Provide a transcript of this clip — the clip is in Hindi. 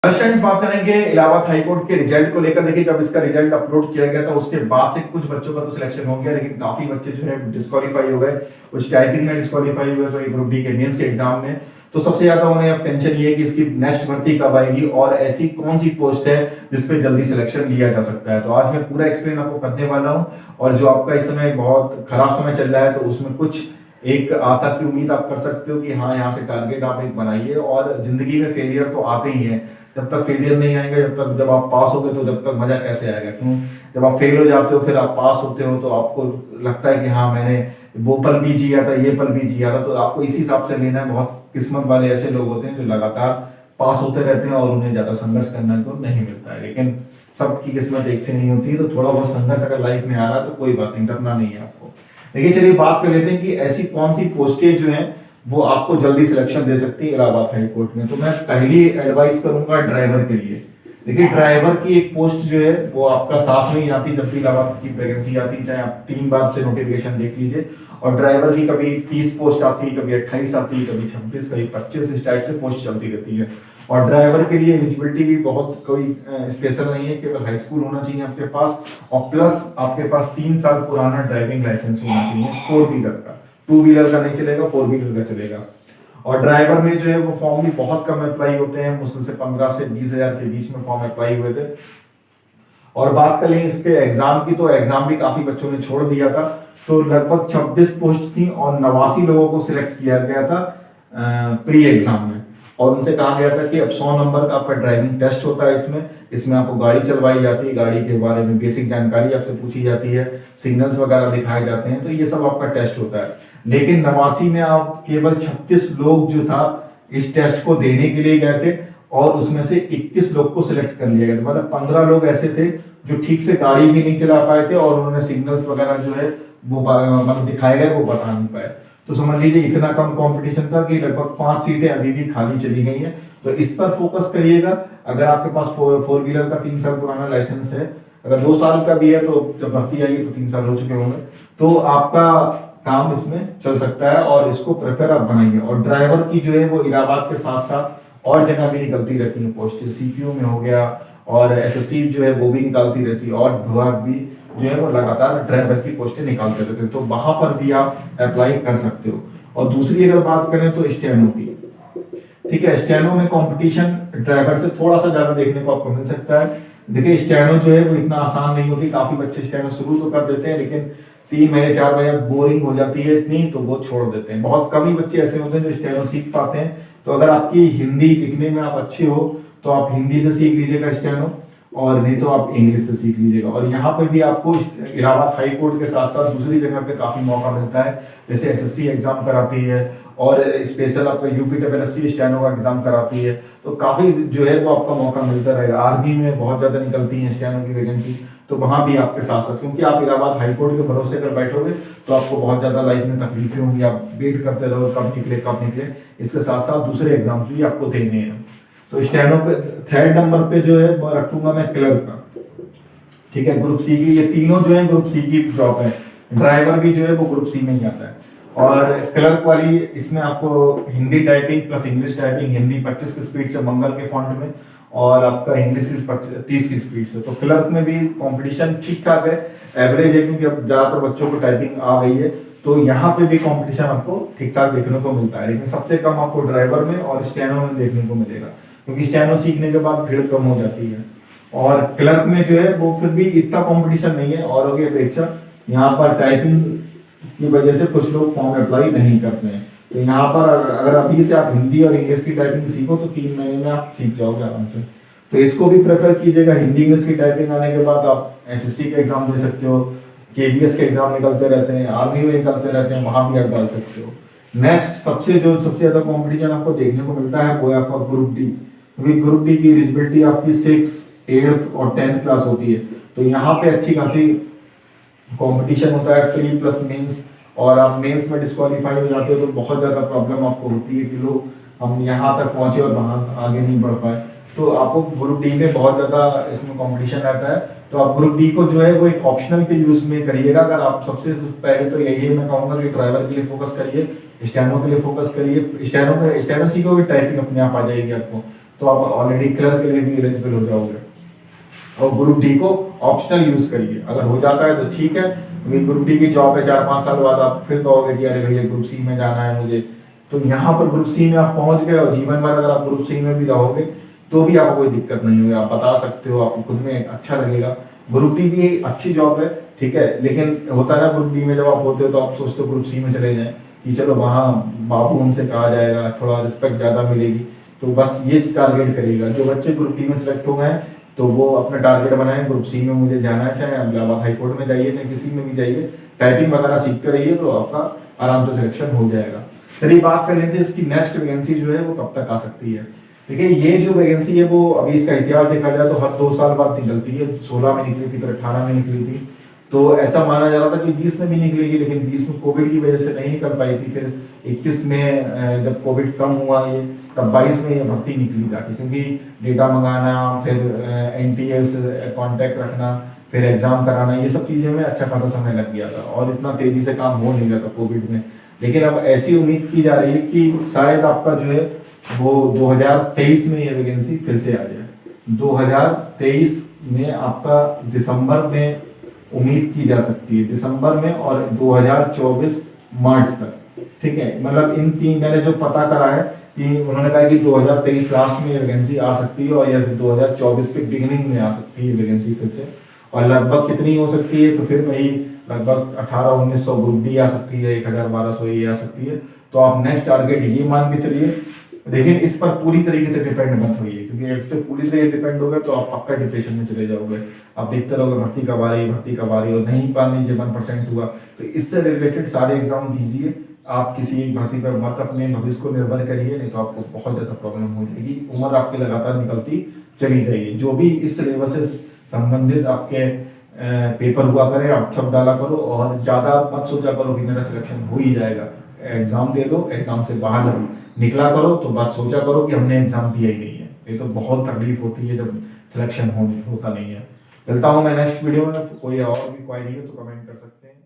स्टूडेंट्स, बात करेंगे इलाहाबाद हाईकोर्ट के रिजल्ट को लेकर। देखिए, जब इसका रिजल्ट अपलोड किया गया था उसके बाद से कुछ बच्चों का तो सिलेक्शन हो गया, लेकिन काफी बच्चे जो है डिस्क्वालीफाई हो गए। कुछ टाइपिंग में डिस्क्वालीफाई हुए, तो ग्रुप डी के मेंस के एग्जाम में। तो सबसे ज्यादा उन्हें अब टेंशन ये है कि इसकी नेक्स्ट भर्ती कब आएगी और ऐसी कौन सी पोस्ट है जिसपे जल्दी सिलेक्शन लिया जा सकता है। तो आज मैं पूरा एक्सप्लेन आपको करने वाला हूँ। और जो आपका इस समय बहुत खराब समय चल रहा है, तो उसमें कुछ एक आशा की उम्मीद आप कर सकते हो कि हाँ, यहाँ से टारगेट आप एक बनाइए। और जिंदगी में फेलियर तो आते ही हैं, जब तक फेलियर नहीं आएगा, जब आप पास होगे तो जब तक मजा कैसे आएगा। क्यों, जब आप फेल हो जाते हो फिर आप पास होते हो तो आपको लगता है कि हाँ, मैंने वो पल भी जिया था, ये पल भी जिया था। तो आपको इसी हिसाब से लेना है। बहुत किस्मत वाले ऐसे लोग होते हैं जो लगातार पास होते रहते हैं और उन्हें ज्यादा संघर्ष करने को नहीं मिलता है। लेकिन सबकी किस्मत एक से नहीं होती, तो थोड़ा बहुत संघर्ष अगर लाइफ में आ रहा है तो कोई बात नहीं, डरना नहीं है आपको। देखिए, चलिए बात कर लेते हैं कि ऐसी कौन सी पोस्टें जो हैं वो आपको जल्दी सिलेक्शन दे सकती है इलाहाबाद हाई कोर्ट में। तो मैं पहली एडवाइस करूंगा ड्राइवर के लिए। देखिए, ड्राइवर की एक पोस्ट जो है वो आपका साफ नहीं आती। जब भी इलाहाबाद की वैकेंसी आती है, चाहे आप 3 बार से नोटिफिकेशन देख लीजिए, और ड्राइवर की कभी 30 पोस्ट आती है, कभी 28 आती है, कभी 26, कभी 25, इस टाइप से पोस्ट चलती रहती है। और ड्राइवर के लिए एलिजिबिलिटी भी बहुत कोई स्पेशल नहीं है, केवल हाई स्कूल होना चाहिए आपके पास, और प्लस आपके पास 3 साल पुराना ड्राइविंग लाइसेंस होना चाहिए 4 व्हीलर का। 2 व्हीलर का नहीं चलेगा, 4 व्हीलर का चलेगा। और ड्राइवर में जो है वो फॉर्म भी बहुत कम अप्लाई होते हैं, मुश्किल से 15 से 20 हजार के बीच में फॉर्म अप्लाई हुए थे। और बात करें इसके एग्जाम की, तो एग्जाम भी काफी बच्चों ने छोड़ दिया था। तो लगभग 26 पोस्ट थी और 89 लोगों को सिलेक्ट किया गया था प्री एग्जाम में। और उनसे कहा गया था कि अब 100 नंबर का आपका ड्राइविंग टेस्ट होता है। इसमें आपको गाड़ी चलवाई जाती है, गाड़ी के बारे में बेसिक जानकारी आपसे पूछी जाती है, सिग्नल्स वगैरह दिखाए जाते हैं, तो ये सब आपका टेस्ट होता है। लेकिन 89 में आप केवल 36 लोग जो था इस टेस्ट को देने के लिए गए थे, और उसमें से 21 लोग को सिलेक्ट कर लिया गया। मतलब 15 लोग ऐसे थे जो ठीक से गाड़ी भी नहीं चला पाए थे, और उन्होंने सिग्नल्स वगैरह जो है वो मतलब दिखाए गए वो बता नहीं पाए। तो समझ लीजिए इतना कम कंपटीशन था कि लगभग 5 सीटें अभी भी खाली चली गई हैं। तो इस पर फोकस करिएगा। अगर आपके पास 4 व्हीलर का 3 साल पुराना लाइसेंस है, अगर 2 साल का भी है तो जब भर्ती आएगी तो 3 साल हो चुके होंगे, तो आपका काम इसमें चल सकता है और इसको प्रेफर आप बनाइए। और ड्राइवर की जो है वो इलाहाबाद के साथ साथ और जगह भी निकलती रहती है पोस्ट, सीपीयू में हो गया, और एसएससी जो है वो भी निकालती रहती है, और विभाग भी जो है वो लगातार ड्राइवर की पोस्टें निकालते रहते हैं। तो वहां पर भी आप अप्लाई कर सकते हो। और दूसरी अगर बात करें तो स्टेनो की, ठीक है, स्टेनो में कंपटीशन ड्राइवर से थोड़ा सा ज्यादा देखने को आपको मिल सकता है। देखिए, स्टेनो जो है वो इतना आसान नहीं होती। काफी बच्चे स्टेनो शुरू तो कर देते हैं, लेकिन 3 महीने 4 महीने बोरिंग हो जाती है इतनी, तो वो छोड़ देते हैं। बहुत कम ही बच्चे ऐसे होते हैं जो स्टेनो सीख पाते हैं। तो अगर आपकी हिंदी लिखने में आप अच्छे हो तो आप हिंदी से सीख लीजिएगा स्टेनो, और नहीं तो आप इंग्लिश से सीख लीजिएगा। और यहाँ पे भी आपको इलाहाबाद हाई कोर्ट के साथ साथ दूसरी जगह पे काफी मौका मिलता है, जैसे एसएससी एग्जाम कराती है, और स्पेशल आपका यूपीडब्ल्यूएससी स्टेनो का एग्जाम कराती है। तो काफी जो है वो आपका मौका मिलता रहेगा। आर्मी में बहुत ज्यादा निकलती है स्टेनो की वैकेंसी, तो वहां भी आपके साथ साथ, क्योंकि आप इलाहाबाद हाई कोर्ट के भरोसे अगर बैठोगे तो आपको बहुत ज्यादा लाइफ में तकलीफें होंगी। आप वेट करते रहो कब निकले कब निकले। इसके साथ साथ दूसरे एग्जाम भी आपको देने हैं। तो स्टेनो पे 3rd नंबर पे जो है वो रखूंगा मैं क्लर्क का, ठीक है, ग्रुप सी की। ये तीनों जो है ग्रुप सी की जॉब है। ड्राइवर भी जो है वो ग्रुप सी में ही आता है। और क्लर्क वाली इसमें आपको Hindi typing plus English typing, Hindi 25 की स्पीड से मंगल के फॉन्ट में, और आपका इंग्लिश की 30 की स्पीड से। तो क्लर्क में भी कंपटीशन ठीक ठाक है, एवरेज है, क्योंकि अब ज्यादातर बच्चों को टाइपिंग आ गई है। तो यहाँ पे भी कंपटीशन आपको ठीक ठाक देखने को मिलता है, लेकिन सबसे कम आपको ड्राइवर में और स्टेनो में देखने को मिलेगा, क्योंकि स्टेनो सीखने के बाद भीड़ कम हो जाती है। और क्लर्क में जो है वो फिर भी इतना कंपटीशन नहीं है औरों की अपेक्षा। यहाँ पर टाइपिंग की वजह से कुछ लोग फॉर्म अप्लाई नहीं करते हैं। तो यहाँ पर अगर अभी से आप हिंदी और इंग्लिश की टाइपिंग सीखो तो 3 महीने में आप सीख जाओगे आराम से। तो इसको भी प्रेफर कीजिएगा। हिंदी इंग्लिश की टाइपिंग आने के बाद आप एसएससी का एग्जाम दे सकते हो, केबीएस के एग्जाम निकलते रहते हैं, आर्मी में निकलते रहते हैं, वहां भी आप डाल सकते हो। नेक्स्ट सबसे ज्यादा कॉम्पिटिशन आपको देखने को मिलता है वो है आपका ग्रुप डी, क्योंकि ग्रुप डी की एलिजिबिलिटी आपकी 6, 8th और 10th क्लास होती है। तो यहाँ पे अच्छी खासी कंपटीशन होता है, प्री प्लस मेंस, और आप मेंस में डिस्क्वालीफाई हो जाते हो तो बहुत ज्यादा प्रॉब्लम आपको होती है कि लोग हम यहाँ तक पहुंचे और वहां आगे नहीं बढ़ पाए। तो आपको ग्रुप डी में बहुत ज्यादा इसमें कंपटीशन रहता है। तो आप ग्रुप डी को जो है वो एक ऑप्शनल के यूज में करिएगा। अगर आप सबसे पहले तो यही मैं कहूंगा कि ड्राइवर के लिए फोकस करिए, स्टेनो के लिए फोकस करिए। स्टेनो सीखोगे टाइपिंग अपने आप आ जाएगी आपको। तो आप ऑलरेडी क्लर्क के लिए भी एलिजिबल हो जाओगे। और ग्रुप डी को ऑप्शनल यूज करिए, अगर हो जाता है तो ठीक है, क्योंकि ग्रुप डी की जॉब है 4-5 साल बाद आप फिर कहोगे कि अरे भैया ग्रुप सी में जाना है मुझे। तो यहाँ पर ग्रुप सी में आप पहुंच गए और जीवन भर अगर आप ग्रुप सी में भी रहोगे तो भी आपको कोई दिक्कत नहीं होगी, आप बता सकते हो, आपको खुद में अच्छा लगेगा। ग्रुप डी भी अच्छी जॉब है, ठीक है, लेकिन होता है ना ग्रुप डी में जब आप होते हो तो आप सोचते हो ग्रुप सी में चले जाएं कि चलो वहाँ बाबू हमसे कहा जाएगा, थोड़ा रिस्पेक्ट ज्यादा मिलेगी। तो बस ये टारगेट करेगा। जो बच्चे ग्रुप डी में सिलेक्ट हो गए तो वो अपना टारगेट बनाए ग्रुप सी में मुझे जाना है, चाहे इलाहाबाद हाई कोर्ट में जाइए चाहे किसी में भी जाइए, टाइपिंग वगैरह सीखते रहिए तो आपका आराम से सिलेक्शन हो जाएगा। चलिए बात कर लेते हैं इसकी नेक्स्ट वैकेंसी जो है वो कब तक आ सकती है। देखिए ये जो वैकेंसी है वो अभी इसका इतिहास देखा जाए तो हर 2 साल बाद निकलती है। 16 में निकली थी, फिर 18 में निकली थी, तो ऐसा माना जा रहा था कि 20 में भी निकलेगी, लेकिन 20 में कोविड की वजह से नहीं निकल पाई थी। फिर 21 में जब कोविड कम हुआ ये, तब 22 में ये भर्ती निकली जाती, क्योंकि डेटा मंगाना, फिर एनटीए से कांटेक्ट रखना, फिर एग्जाम कराना, ये सब चीजें में अच्छा खासा समय लग गया था और इतना तेजी से काम हो नहीं रहा था कोविड में। लेकिन अब ऐसी उम्मीद की जा रही है कि शायद आपका जो है वो 2023 में ये वैकेंसी फिर से आ जाए। 2023 में आपका दिसंबर में उम्मीद की जा सकती है, दिसंबर में, और 2024 मार्च तक, ठीक है। मतलब इन 3 मैंने जो पता करा है कि उन्होंने कहा कि 2023 लास्ट में ये वैकेंसी आ सकती है और या फिर 2024 के बिगिनिंग में आ सकती है वैकेंसी फिर से। और लगभग कितनी हो सकती है, तो फिर वही लगभग 1800-1900 ग्रुप डी आ सकती है, 1000-1200 ये आ सकती है। तो आप नेक्स्ट टारगेट ये मान के चलिए, लेकिन इस पर पूरी तरीके से डिपेंड मत होइए, क्योंकि इस पर पूरी तरीके डिपेंड हो गए तो आप पक्का डिप्रेशन में चले जाओगे। आप देखते रहोगे भर्ती कब आ रही है, भर्ती कब आ रही है, और नहीं मान लीजिए 1% हुआ तो इससे रिलेटेड सारे एग्जाम दीजिए। आप किसी भर्ती पर मत अपने भविष्य को निर्भर करिए, नहीं तो आपको बहुत ज्यादा प्रॉब्लम हो जाएगी। उम्र आपकी लगातार निकलती चली जाएगी। जो भी इस सिलेबस से संबंधित आपके पेपर हुआ करे आप छप डाला करो, और ज्यादा मत सोचा करो कि मेरा सिलेक्शन हो ही जाएगा। एग्जाम दे दो, एग्जाम से बाहर निकला करो तो बस सोचा करो कि हमने एग्जाम दिया ही नहीं है। ये तो बहुत तकलीफ होती है जब सिलेक्शन होता नहीं है। मिलता हूँ मैं नेक्स्ट वीडियो में, कोई और भी क्वायरी है तो कमेंट कर सकते हैं।